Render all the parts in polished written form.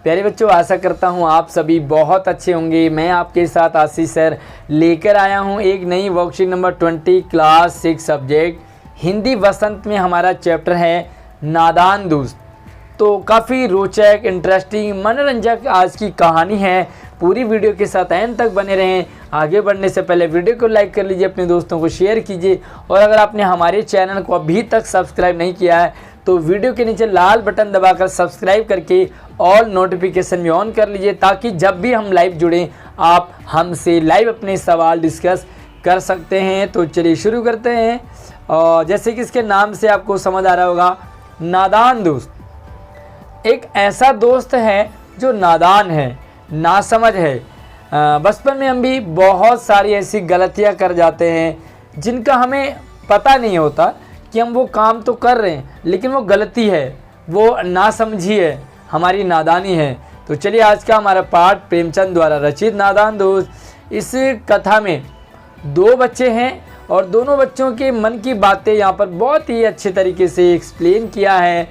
प्यारे बच्चों, आशा करता हूँ आप सभी बहुत अच्छे होंगे। मैं आपके साथ आशीष सर लेकर आया हूँ एक नई worksheet number 20 class 6 subject Hindi Vasant में हमारा चैप्टर है नादान दोस्त। तो काफ़ी रोचक, इंटरेस्टिंग, मनोरंजक आज की कहानी है। पूरी वीडियो के साथ एंड तक बने रहें। आगे बढ़ने से पहले वीडियो को लाइक कर लीजिए, अपने दोस्तों को शेयर कीजिए और अगर आपने हमारे चैनल को अभी तक सब्सक्राइब नहीं किया है तो वीडियो के नीचे लाल बटन दबाकर सब्सक्राइब करके ऑल नोटिफिकेशन में ऑन कर लीजिए, ताकि जब भी हम लाइव जुड़ें आप हमसे लाइव अपने सवाल डिस्कस कर सकते हैं। तो चलिए शुरू करते हैं। और जैसे कि इसके नाम से आपको समझ आ रहा होगा, नादान दोस्त। एक ऐसा दोस्त है जो नादान है, नासमझ है। बचपन में हम भी बहुत सारी ऐसी गलतियां कर जाते हैं जिनका हमें पता नहीं होता कि हम वो काम तो कर रहे हैं, लेकिन वो गलती है, वो नासमझी है, हमारी नादानी है। तो चलिए आज का हमारा पाठ प्रेमचंद द्वारा रचित नादान दोस्त। इस कथा में दो बच्चे हैं और दोनों बच्चों के मन की बातें यहाँ पर बहुत ही अच्छे तरीके से एक्सप्लेन किया है।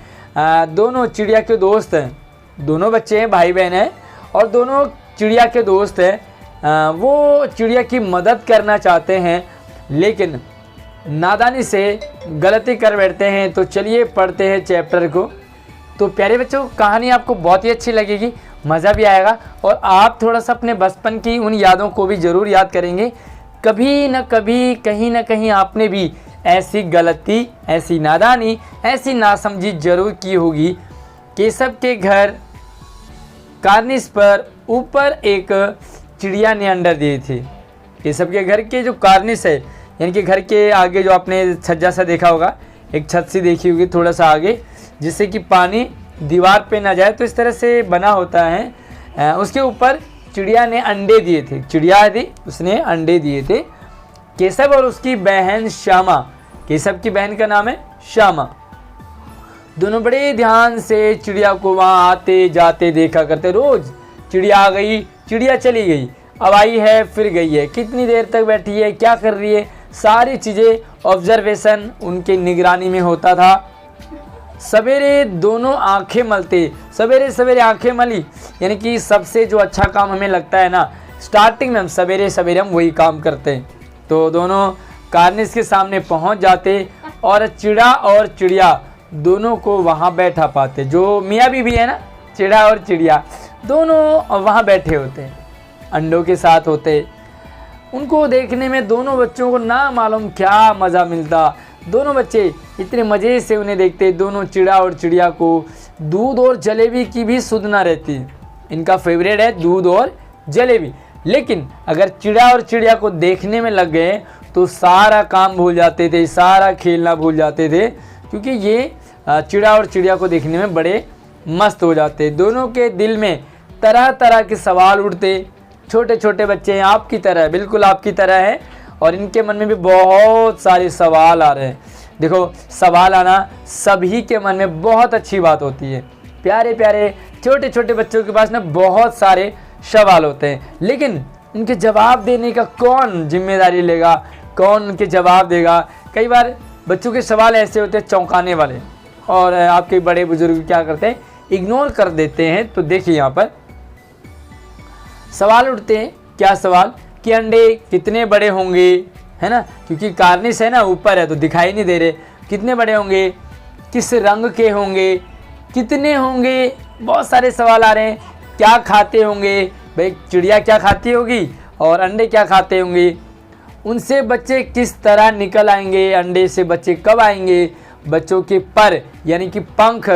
दोनों चिड़िया के दोस्त हैं, दोनों बच्चे हैं, भाई बहन हैं और दोनों चिड़िया के दोस्त हैं। वो चिड़िया की मदद करना चाहते हैं लेकिन नादानी से गलती कर बैठते हैं। तो चलिए पढ़ते हैं चैप्टर को। तो प्यारे बच्चों, कहानी आपको बहुत ही अच्छी लगेगी, मज़ा भी आएगा और आप थोड़ा सा अपने बचपन की उन यादों को भी ज़रूर याद करेंगे। कभी न कभी, कहीं ना कहीं आपने भी ऐसी गलती, ऐसी नादानी, ऐसी नासमझी जरूर की होगी। केशव के घर कार्निस पर ऊपर एक चिड़िया ने अंडा दिए थे। केशव के घर के जो कार्निस है, यानी कि घर के आगे जो आपने छज्जा सा देखा होगा, एक छत सी देखी होगी थोड़ा सा आगे, जिससे कि पानी दीवार पे ना जाए, तो इस तरह से बना होता है। उसके ऊपर चिड़िया ने अंडे दिए थे, चिड़िया थी, उसने अंडे दिए थे। केशव और उसकी बहन श्यामा, केशव की बहन का नाम है श्यामा, दोनों बड़े ध्यान से चिड़िया को वहाँ आते जाते देखा करते। रोज चिड़िया आ गई, चिड़िया चली गई, अब आई है फिर गई है, कितनी देर तक बैठी है, क्या कर रही है, सारी चीज़ें ऑब्जर्वेशन उनके निगरानी में होता था। सवेरे दोनों आंखें मलते, सवेरे सवेरे आंखें मली, यानी कि सबसे जो अच्छा काम हमें लगता है ना, स्टार्टिंग में हम सवेरे सवेरे हम वही काम करते हैं। तो दोनों कार्निस के सामने पहुंच जाते और चिड़ा और चिड़िया दोनों को वहां बैठा पाते। जो मियाँ बीवी है ना, चिड़ा और चिड़िया दोनों वहां बैठे होते, अंडों के साथ होते। उनको देखने में दोनों बच्चों को ना मालूम क्या मज़ा मिलता। दोनों बच्चे इतने मज़े से उन्हें देखते। दोनों चिड़ा और चिड़िया को दूध और जलेबी की भी सुध ना रहती। इनका फेवरेट है दूध और जलेबी। लेकिन अगर चिड़ा और चिड़िया को देखने में लग गए तो सारा काम भूल जाते थे, सारा खेलना भूल जाते थे, क्योंकि ये चिड़ा और चिड़िया को देखने में बड़े मस्त हो जाते। दोनों के दिल में तरह तरह के सवाल उठते। छोटे छोटे बच्चे हैं, आपकी तरह, बिल्कुल आपकी तरह है, और इनके मन में भी बहुत सारे सवाल आ रहे हैं। देखो, सवाल आना सभी के मन में बहुत अच्छी बात होती है। प्यारे प्यारे छोटे छोटे बच्चों के पास ना बहुत सारे सवाल होते हैं, लेकिन उनके जवाब देने का कौन जिम्मेदारी लेगा, कौन उनके जवाब देगा। कई बार बच्चों के सवाल ऐसे होते हैं चौंकाने वाले, और आपके बड़े बुजुर्ग क्या करते हैं, इग्नोर कर देते हैं। तो देखिए यहाँ पर सवाल उठते हैं। क्या सवाल कि अंडे कितने बड़े होंगे, है ना, क्योंकि कार्निस है ना, ऊपर है तो दिखाई नहीं दे रहे। कितने बड़े होंगे, किस रंग के होंगे, कितने होंगे, बहुत सारे सवाल आ रहे हैं। क्या खाते होंगे, भाई चिड़िया क्या खाती होगी और अंडे क्या खाते होंगे। उनसे बच्चे किस तरह निकल आएंगे, अंडे से बच्चे कब आएंगे, बच्चों के पर यानी कि पंख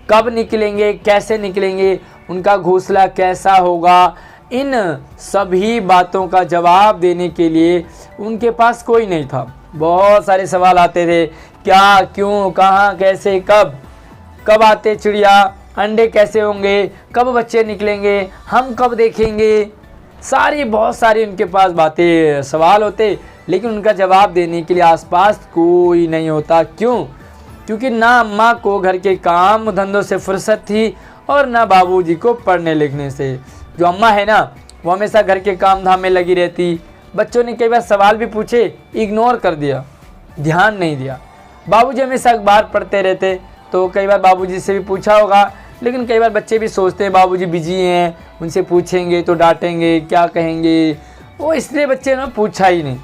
कब निकलेंगे, कैसे निकलेंगे, उनका घोंसला कैसा होगा। इन सभी बातों का जवाब देने के लिए उनके पास कोई नहीं था। बहुत सारे सवाल आते थे, क्या, क्यों, कहाँ, कैसे, कब, कब आते चिड़िया, अंडे कैसे होंगे, कब बच्चे निकलेंगे, हम कब देखेंगे। बहुत सारी उनके पास बातें, सवाल होते, लेकिन उनका जवाब देने के लिए आसपास कोई नहीं होता। क्यों? क्योंकि ना अम्मा को घर के काम धंधों से फुर्सत थी और ना बाबूजी को पढ़ने लिखने से। जो अम्मा है ना, वो हमेशा घर के काम धाम में लगी रहती। बच्चों ने कई बार सवाल भी पूछे, इग्नोर कर दिया, ध्यान नहीं दिया। बाबूजी हमेशा अखबार पढ़ते रहते, तो कई बार बाबूजी से भी पूछा होगा लेकिन कई बार बच्चे भी सोचते हैं बाबूजी बिजी हैं, उनसे पूछेंगे तो डांटेंगे, क्या कहेंगे, वो इसलिए बच्चे ने पूछा ही नहीं।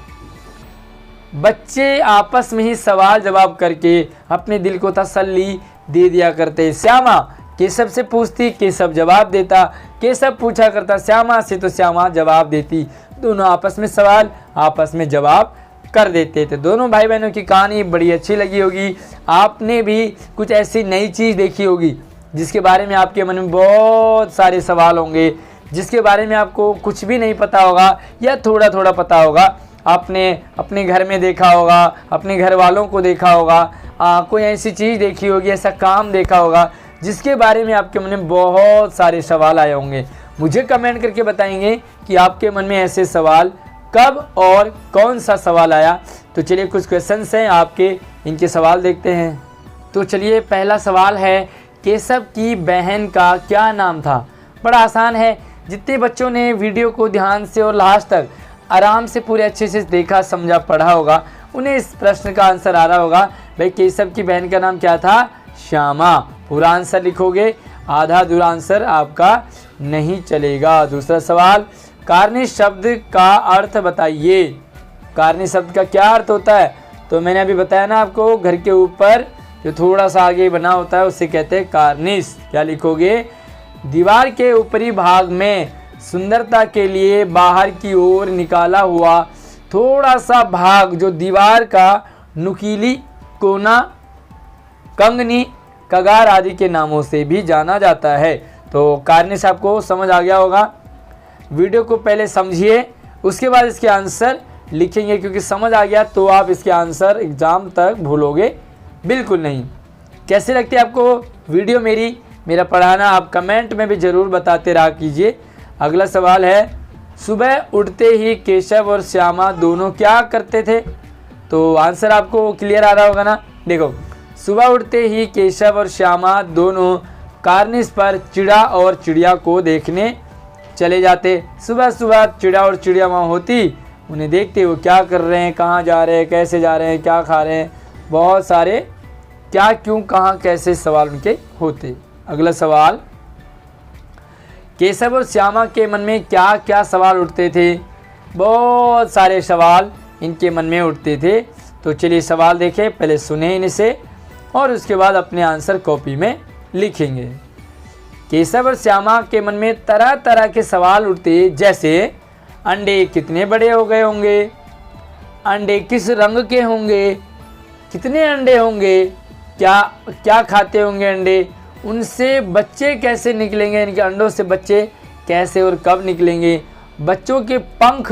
बच्चे आपस में ही सवाल जवाब करके अपने दिल को तसल्ली दे दिया करते। श्यामा केशव से पूछती, केशव जवाब देता, केशव पूछा करता श्यामा से तो श्यामा जवाब देती। दोनों आपस में सवाल, आपस में जवाब कर देते थे। दोनों भाई बहनों की कहानी बड़ी अच्छी लगी होगी। आपने भी कुछ ऐसी नई चीज़ देखी होगी जिसके बारे में आपके मन में बहुत सारे सवाल होंगे, जिसके बारे में आपको कुछ भी नहीं पता होगा या थोड़ा थोड़ा पता होगा। आपने अपने घर में देखा होगा, अपने घर वालों को देखा होगा, कोई ऐसी चीज़ देखी होगी, ऐसा काम देखा होगा जिसके बारे में आपके मन में बहुत सारे सवाल आए होंगे। मुझे कमेंट करके बताएंगे कि आपके मन में ऐसे सवाल कब और कौन सा सवाल आया। तो चलिए कुछ क्वेश्चंस हैं आपके, इनके सवाल देखते हैं। तो चलिए पहला सवाल है, केशव की बहन का क्या नाम था? बड़ा आसान है। जितने बच्चों ने वीडियो को ध्यान से और लास्ट तक आराम से पूरे अच्छे से देखा, समझा, पढ़ा होगा, उन्हें इस प्रश्न का आंसर आ रहा होगा। भाई केशव की बहन का नाम क्या था? श्यामा। पूरा आंसर लिखोगे, आधा अधूरा आंसर आपका नहीं चलेगा। दूसरा सवाल, कार्निश शब्द का अर्थ बताइए। कार्निश शब्द का क्या अर्थ होता है? तो मैंने अभी बताया ना आपको, घर के ऊपर जो थोड़ा सा आगे बना होता है उसे कहते हैं कार्निश। क्या लिखोगे? दीवार के ऊपरी भाग में सुंदरता के लिए बाहर की ओर निकाला हुआ थोड़ा सा भाग जो दीवार का नुकीली कोना, कंगनी, कगार आदि के नामों से भी जाना जाता है। तो कार्निश आपको समझ आ गया होगा। वीडियो को पहले समझिए, उसके बाद इसके आंसर लिखेंगे, क्योंकि समझ आ गया तो आप इसके आंसर एग्जाम तक भूलोगे बिल्कुल नहीं। कैसे लगती है आपको वीडियो मेरा पढ़ाना? आप कमेंट में भी ज़रूर बताते रहा कीजिए। अगला सवाल है, सुबह उठते ही केशव और श्यामा दोनों क्या करते थे? तो आंसर आपको क्लियर आ रहा होगा ना। देखो, सुबह उठते ही केशव और श्यामा दोनों कार्निश पर चिड़ा और चिड़िया को देखने चले जाते। सुबह सुबह चिड़ा और चिड़िया वहाँ होती, उन्हें देखते वो क्या कर रहे हैं, कहाँ जा रहे हैं, कैसे जा रहे हैं, क्या खा रहे हैं, बहुत सारे क्या, क्यों, कहाँ, कैसे सवाल उनके होते। अगला सवाल, केशव और श्यामा के मन में क्या क्या सवाल उठते थे? बहुत सारे सवाल इनके मन में उठते थे। तो चलिए सवाल देखें, पहले सुने इनसे और उसके बाद अपने आंसर कॉपी में लिखेंगे। केशव और श्यामा के मन में तरह तरह के सवाल उठते, जैसे अंडे कितने बड़े हो गए होंगे, अंडे किस रंग के होंगे, कितने अंडे होंगे, क्या क्या खाते होंगे अंडे, उनसे बच्चे कैसे निकलेंगे, इनके अंडों से बच्चे कैसे और कब निकलेंगे, बच्चों के पंख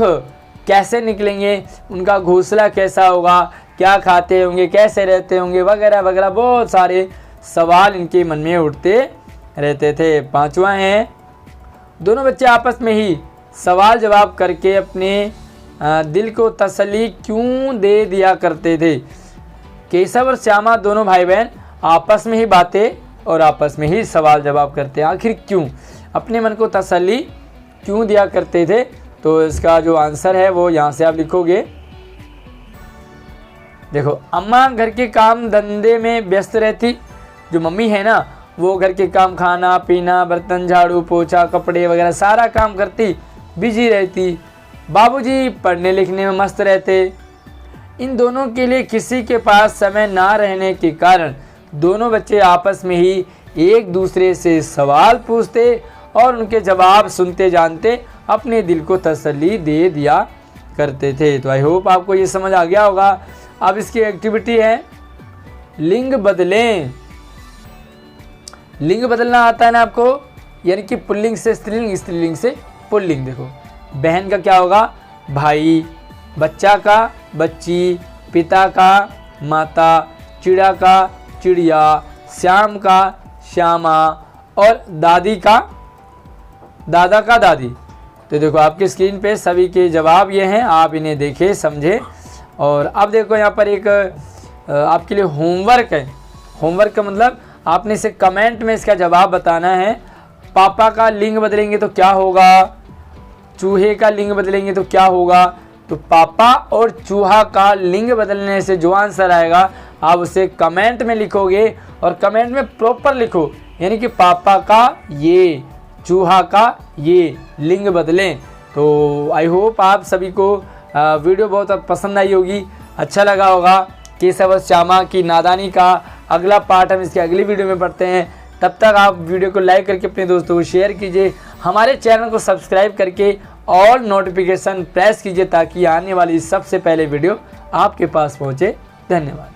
कैसे निकलेंगे, उनका घोंसला कैसा होगा, क्या खाते होंगे, कैसे रहते होंगे, वगैरह वगैरह बहुत सारे सवाल इनके मन में उठते रहते थे। पांचवा है, दोनों बच्चे आपस में ही सवाल जवाब करके अपने दिल को तसल्ली क्यों दे दिया करते थे? केशव और श्यामा दोनों भाई बहन आपस में ही बातें और आपस में ही सवाल जवाब करते हैं। आखिर क्यों? अपने मन को तसल्ली क्यों दिया करते थे? तो इसका जो आंसर है वो यहाँ से आप लिखोगे। देखो, अम्मा घर के काम धंधे में व्यस्त रहती। जो मम्मी है ना, वो घर के काम, खाना पीना, बर्तन, झाड़ू पोछा, कपड़े वगैरह सारा काम करती, बिजी रहती। बाबूजी पढ़ने लिखने में मस्त रहते। इन दोनों के लिए किसी के पास समय ना रहने के कारण दोनों बच्चे आपस में ही एक दूसरे से सवाल पूछते और उनके जवाब सुनते जानते अपने दिल को तसल्ली दे दिया करते थे। तो आई होप आपको ये समझ आ गया होगा। अब इसकी एक्टिविटी है, लिंग बदलें। लिंग बदलना आता है ना आपको, यानी कि पुल्लिंग से स्त्रीलिंग, स्त्रीलिंग से पुल्लिंग। देखो, बहन का क्या होगा? भाई, बच्चा का बच्ची, पिता का माता, चिड़ा का चिड़िया, श्याम का श्यामा और दादी का दादा का दादी। तो देखो आपकी स्क्रीन पे सभी के जवाब ये हैं, आप इन्हें देखें, समझें। और अब देखो यहाँ पर एक आपके लिए होमवर्क है। होमवर्क का मतलब आपने इसे कमेंट में इसका जवाब बताना है। पापा का लिंग बदलेंगे तो क्या होगा, चूहे का लिंग बदलेंगे तो क्या होगा। तो पापा और चूहा का लिंग बदलने से जो आंसर आएगा आप उसे कमेंट में लिखोगे और कमेंट में प्रॉपर लिखो, यानी कि पापा का ये, चूहा का ये लिंग बदलें। तो आई होप आप सभी को वीडियो बहुत पसंद आई होगी, अच्छा लगा होगा। केशव श्यामा की नादानी का अगला पार्ट हम इसके अगली वीडियो में पढ़ते हैं। तब तक आप वीडियो को लाइक करके अपने दोस्तों को शेयर कीजिए, हमारे चैनल को सब्सक्राइब करके और नोटिफिकेशन प्रेस कीजिए ताकि आने वाली सबसे पहले वीडियो आपके पास पहुंचे। धन्यवाद।